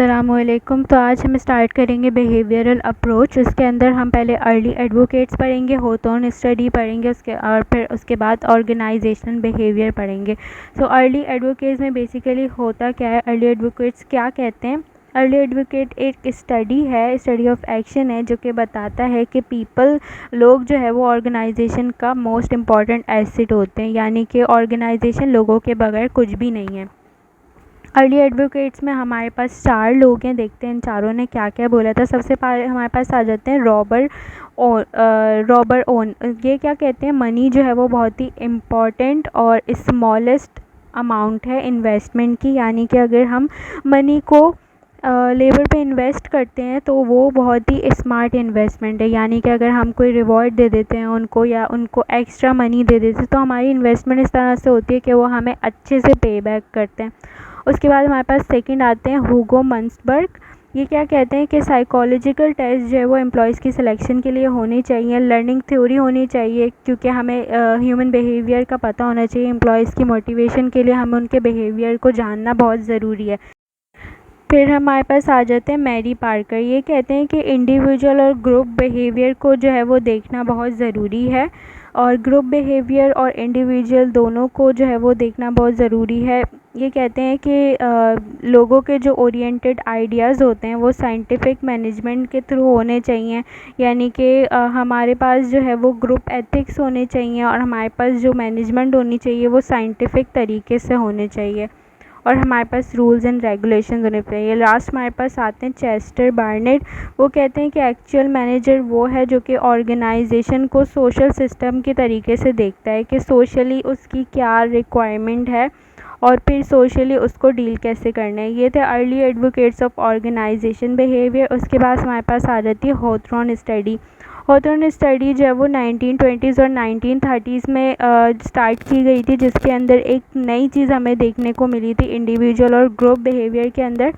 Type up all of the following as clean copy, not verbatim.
अस्सलामुअलैकुम। तो आज हम स्टार्ट करेंगे बिहेवियरल अप्रोच। उसके अंदर हम पहले अर्ली एडवोकेट्स पढ़ेंगे, होथॉर्न स्टडी पढ़ेंगे, फिर उसके बाद ऑर्गेनाइजेशनल बिहेवियर पढ़ेंगे। सो अर्ली एडवोकेट्स में बेसिकली होता क्या है, अर्ली एडवोकेट्स क्या कहते हैं। अर्ली एडवोकेट एक स्टडी है, स्टडी ऑफ एक्शन है, जो कि बताता है कि लोग जो है वो ऑर्गेनाइजेशन का मोस्ट इम्पॉर्टेंट एसेट होते हैं, यानी कि ऑर्गेनाइजेशन लोगों के बगैर कुछ भी नहीं है। अर्ली एडवोकेट्स में हमारे पास 4 लोग हैं, देखते हैं इन चारों ने क्या क्या बोला था। सबसे पहले हमारे पास आ जाते हैं रॉबर्ट ओन। ये क्या कहते हैं, मनी जो है वो बहुत ही इम्पॉर्टेंट और स्मॉलेस्ट अमाउंट है इन्वेस्टमेंट की, यानी कि अगर हम मनी को लेबर पे इन्वेस्ट करते हैं तो वो बहुत ही स्मार्ट इन्वेस्टमेंट है। यानी कि अगर हम कोई रिवॉर्ड दे देते हैं उनको या उनको एक्स्ट्रा मनी दे देते हैं तो हमारी इन्वेस्टमेंट इस तरह से होती है कि वो हमें अच्छे से पे बैक करते हैं। उसके बाद हमारे पास सेकंड आते हैं हुगो मंसबर्ग। ये क्या कहते हैं कि साइकोलॉजिकल टेस्ट जो है वो एम्प्लॉयज़ की सिलेक्शन के लिए होनी चाहिए, लर्निंग थ्योरी होनी चाहिए, क्योंकि हमें ह्यूमन बिहेवियर का पता होना चाहिए। एम्प्लॉयज़ की मोटिवेशन के लिए हमें उनके बिहेवियर को जानना बहुत ज़रूरी है। फिर हमारे पास आ जाते हैं मैरी पार्कर। ये कहते हैं कि इंडिविजुअल और ग्रुप बिहेवियर को जो है वो देखना बहुत ज़रूरी है, और ग्रुप बिहेवियर और इंडिविजुअल दोनों को जो है वो देखना बहुत ज़रूरी है। ये कहते हैं कि लोगों के जो ओरिएंटेड आइडियाज़ होते हैं वो साइंटिफिक मैनेजमेंट के थ्रू होने चाहिए, यानी कि हमारे पास जो है वो ग्रुप एथिक्स होने चाहिए और हमारे पास जो मैनेजमेंट होनी चाहिए वो साइंटिफिक तरीके से होने चाहिए, और हमारे पास रूल्स एंड रेगुलेशंस होने चाहिए। लास्ट हमारे पास आते हैं चेस्टर बार्नेट। वो कहते हैं कि एक्चुअल मैनेजर वो है जो कि ऑर्गेनाइजेशन को सोशल सिस्टम के तरीके से देखता है कि सोशली उसकी क्या रिक्वायरमेंट है और फिर सोशली उसको डील कैसे करना है। ये थे early advocates of organisation behaviour. उसके बाद हमारे पास आ जाती है होथॉर्न स्टडी। होथॉर्न स्टडी जो है वो 1920s और 1930s में स्टार्ट की गई थी, जिसके अंदर एक नई चीज़ हमें देखने को मिली थी इंडिविजुअल और ग्रुप बिहेवियर के अंदर।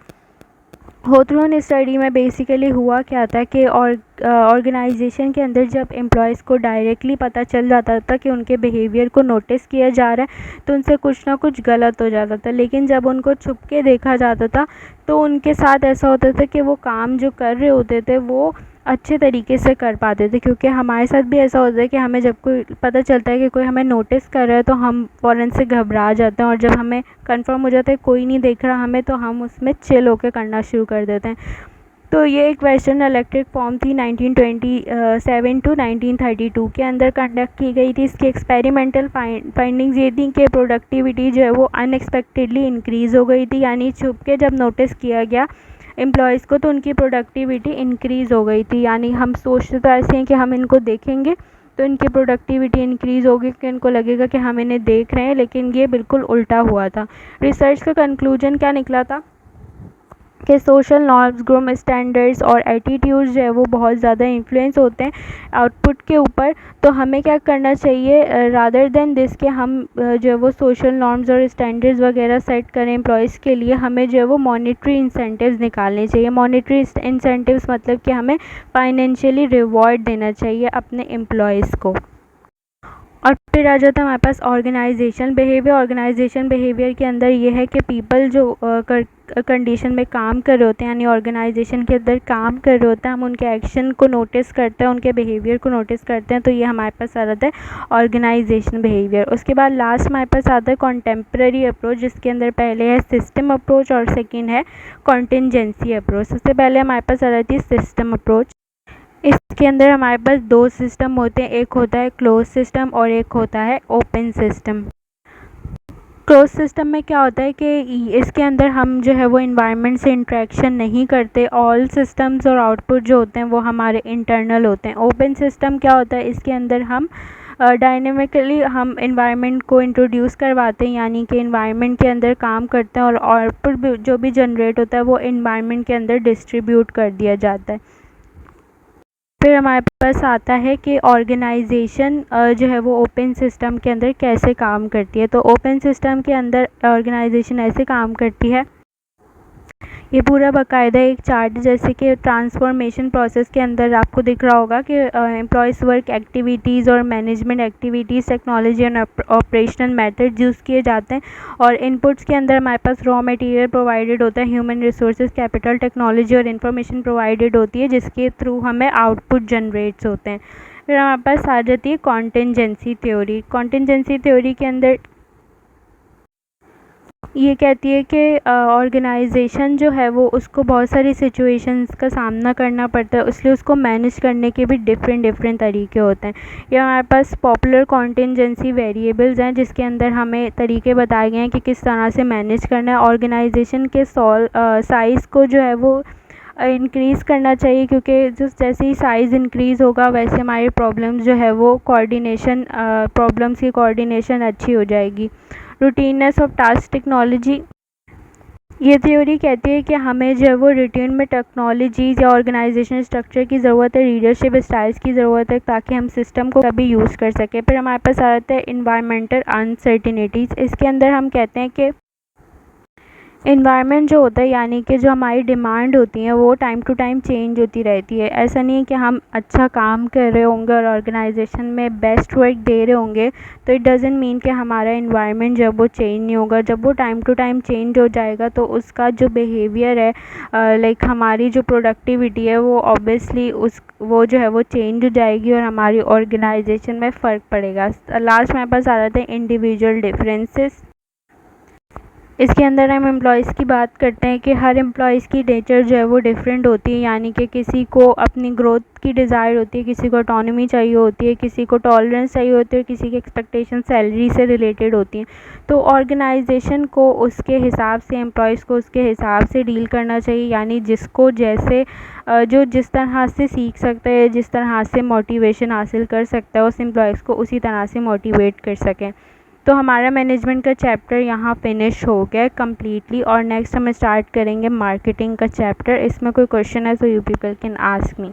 होथॉर्न स्टडी में बेसिकली हुआ क्या था कि ऑर्गेनाइजेशन के अंदर जब एम्प्लॉयज़ को डायरेक्टली पता चल जाता था कि उनके बिहेवियर को नोटिस किया जा रहा है तो उनसे कुछ ना कुछ गलत हो जाता था, लेकिन जब उनको छुप के देखा जाता था तो उनके साथ ऐसा होता था कि वो काम जो कर रहे होते थे वो अच्छे तरीके से कर पाते थे। क्योंकि हमारे साथ भी ऐसा होता है कि हमें जब कोई पता चलता है कि कोई हमें नोटिस कर रहा है तो हम फ़ौरन से घबरा जाते हैं, और जब हमें कंफर्म हो जाता है कोई नहीं देख रहा हमें तो हम उसमें चिल होकर करना शुरू कर देते हैं। तो ये एक वेस्टर्न इलेक्ट्रिक फॉर्म थी 1927 टू 1932 के अंदर कंडक्ट की गई थी। इसकी एक्सपेरिमेंटल फाइंडिंग्स ये थी कि प्रोडक्टिविटी जो है वो अनएक्सपेक्टेडली इंक्रीज़ हो गई थी, यानी छुप के जब नोटिस किया गया एम्प्लॉयज़ को तो उनकी प्रोडक्टिविटी इंक्रीज़ हो गई थी। यानी हम सोचते तो ऐसे हैं कि हम इनको देखेंगे तो इनकी प्रोडक्टिविटी इंक्रीज़ होगी कि इनको लगेगा कि हम इन्हें देख रहे हैं, लेकिन ये बिल्कुल उल्टा हुआ था। रिसर्च का कंक्लूजन क्या निकला था कि सोशल नॉर्म्स, ग्रुप स्टैंडर्ड्स और एटीट्यूड्स जो है वो बहुत ज़्यादा इन्फ्लुएंस होते हैं आउटपुट के ऊपर। तो हमें क्या करना चाहिए, रादर देन दिस के हम जो है वो सोशल नॉर्म्स और स्टैंडर्ड्स वगैरह सेट करें एम्प्लॉयज़ के लिए, हमें जो है वो मॉनेटरी इंसेंटिव्स निकालने चाहिए। मॉनेटरी इंसेंटिव्स मतलब कि हमें फाइनेंशियली रिवॉर्ड देना चाहिए अपने एम्प्लॉयज़ को। और फिर आ जाता है हमारे पास ऑर्गेनाइजेशन बिहेवियर। ऑर्गेनाइजेशन बिहेवियर के अंदर ये है कि पीपल जो कंडीशन में काम कर रहे होते हैं, यानी ऑर्गेनाइजेशन के अंदर काम कर रहे होते हैं, हम उनके एक्शन को नोटिस करते हैं, उनके बिहेवियर को नोटिस करते हैं, तो ये हमारे पास आ जाता है ऑर्गेनाइजेशन बिहेवियर। उसके बाद लास्ट हमारे पास आता है कॉन्टेम्प्रेरी अप्रोच, जिसके अंदर पहले है सिस्टम अप्रोच और सेकेंड है कॉन्टिजेंसी अप्रोच। सबसे पहले हमारे पास आ जाती है सिस्टम अप्रोच। इसके अंदर हमारे पास 2 सिस्टम होते हैं, एक होता है क्लोज सिस्टम और एक होता है ओपन सिस्टम। क्लोज सिस्टम में क्या होता है कि इसके अंदर हम जो है वो इन्वायरमेंट से इंटरेक्शन नहीं करते, ऑल सिस्टम्स और आउटपुट जो होते हैं वो हमारे इंटरनल होते हैं। ओपन सिस्टम क्या होता है, इसके अंदर हम डायनेमिकली हम इन्वायरमेंट को इंट्रोड्यूस करवाते हैं, यानी कि इन्वायरमेंट के अंदर काम करते हैं और आउटपुट जो भी जनरेट होता है वो इन्वायरमेंट के अंदर डिस्ट्रीब्यूट कर दिया जाता है। फिर हमारे पास आता है कि ऑर्गेनाइजेशन जो है वो ओपन सिस्टम के अंदर कैसे काम करती है। तो ओपन सिस्टम के अंदर ऑर्गेनाइजेशन ऐसे काम करती है ये पूरा बाकायदा एक चार्ट जैसे कि ट्रांसफॉर्मेशन प्रोसेस के अंदर आपको दिख रहा होगा कि एम्प्लॉयज़ वर्क एक्टिविटीज़ और management activities, technology and operational method use किए जाते हैं। और इनपुट्स के अंदर हमारे पास रॉ मटेरियल प्रोवाइडेड होता है, ह्यूमन रिसोर्सेज, कैपिटल, टेक्नोलॉजी और इन्फॉर्मेशन प्रोवाइडेड होती है, जिसके थ्रू हमें आउटपुट जनरेट्स होते हैं। फिर हमारे पास आ जाती है कॉन्टिजेंसी थ्योरी। कॉन्टिजेंसी थ्योरी के अंदर ये कहती है कि ऑर्गेनाइजेशन जो है वो उसको बहुत सारी सिचुएशंस का सामना करना पड़ता है, इसलिए उसको मैनेज करने के भी डिफरेंट तरीके होते हैं। ये हमारे पास पॉपुलर कॉन्टिजेंसी वेरिएबल्स हैं, जिसके अंदर हमें तरीके बताए गए हैं कि किस तरह से मैनेज करना है। ऑर्गेनाइजेशन के साइज़ को जो है वो इंक्रीज़ करना चाहिए, क्योंकि जैसे ही साइज़ इंक्रीज़ होगा वैसे हमारी प्रॉब्लम्स जो है वो प्रॉब्लम्स की कोऑर्डिनेशन अच्छी हो जाएगी। रूटीननेस ऑफ टास्क टेक्नोलॉजी, ये थ्योरी कहती है कि हमें जो है वो रूटीन में टेक्नोलॉजीज़ या ऑर्गेनाइजेशन स्ट्रक्चर की ज़रूरत है, लीडरशिप स्टाइल्स की ज़रूरत है, ताकि हम सिस्टम को कभी यूज़ कर सकें। फिर हमारे पास आ जाता है इन्वायरमेंटल अनसर्टिनिटीज़। इसके अंदर हम कहते हैं कि इन्वायरमेंट जो होता है, यानी कि जो हमारी डिमांड होती है वो टाइम टू टाइम चेंज होती रहती है। ऐसा नहीं है कि हम अच्छा काम कर रहे होंगे और ऑर्गेनाइजेशन में बेस्ट वर्क दे रहे होंगे तो इट डज़ंट मीन कि हमारा इन्वायरमेंट जो है वो चेंज नहीं होगा। जब वो टाइम टू टाइम चेंज हो जाएगा तो उसका जो बिहेवियर है, लाइक हमारी जो प्रोडक्टिविटी है वो ऑब्वियसली वो जो है वो चेंज हो जाएगी और हमारी ऑर्गेनाइजेशन में फ़र्क पड़ेगा। लास्ट मेरे पास आ जाते हैं इंडिविजुअल डिफरेंसेस। इसके अंदर हम एम्प्लॉयज़ की बात करते हैं कि हर एम्प्लॉयज़ की नेचर जो है वो डिफरेंट होती है, यानी कि किसी को अपनी ग्रोथ की डिज़ायर होती है, किसी को ऑटोनॉमी चाहिए होती है, किसी को टॉलरेंस चाहिए होती है, किसी की एक्सपेक्टेशन सैलरी से रिलेटेड होती हैं। तो ऑर्गेनाइजेशन को उसके हिसाब से, एम्प्लॉयज़ को उसके हिसाब से डील करना चाहिए, यानी जिसको जैसे जो जिस तरह से सीख सकता है, जिस तरह से मोटिवेशन हासिल कर सकता है, उस एम्प्लॉयज़ को उसी तरह से मोटिवेट कर सकें। तो हमारा मैनेजमेंट का चैप्टर यहाँ फिनिश हो गया कम्प्लीटली, और नेक्स्ट हम स्टार्ट करेंगे मार्केटिंग का चैप्टर। इसमें कोई क्वेश्चन है तो you people can ask me.